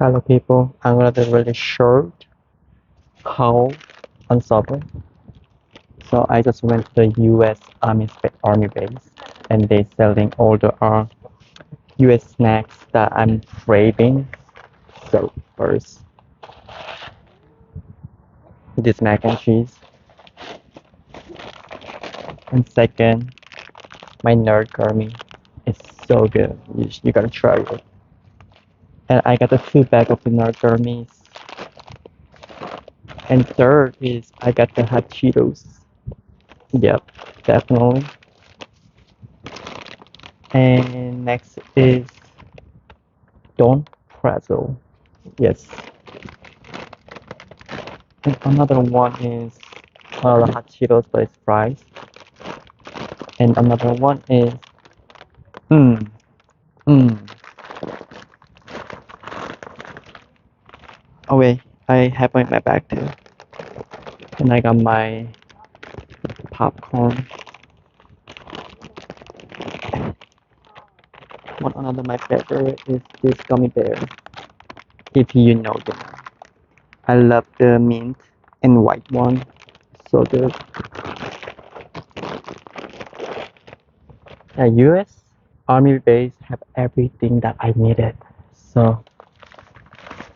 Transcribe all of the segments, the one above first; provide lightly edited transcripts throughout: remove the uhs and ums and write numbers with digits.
Hello people, I'm gonna do really short haul on Subway. So I just went to the US Army base and they selling all the US snacks that I'm craving. So first, this mac and cheese. And second, my nerd gummy. It's so good. You gotta try it. And I got the 2 bag of the nerd gummies. And third is I got the hot Cheetos. Yep, definitely. And next is Don Pretzel. Yes. And another one is the hot Cheetos, but it's fries. And another one is mmm mmm. Oh wait, I have one in my bag too. And I got my popcorn. One another my favorite is this gummy bear. If you know them. I love the mint and white one. So good. The US Army base have everything that I needed. So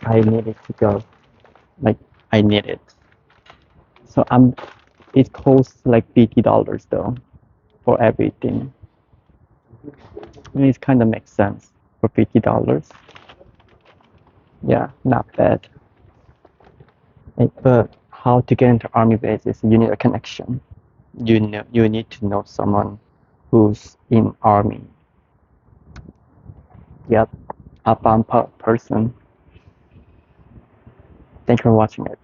I needed to go. Like I need it. So it costs like $50 though for everything. And it kind of makes sense for $50. Yeah, not bad. But how to get into Army base is you need a connection. You need to know someone who's in Army. Yep, a bumper person. Thanks for watching it.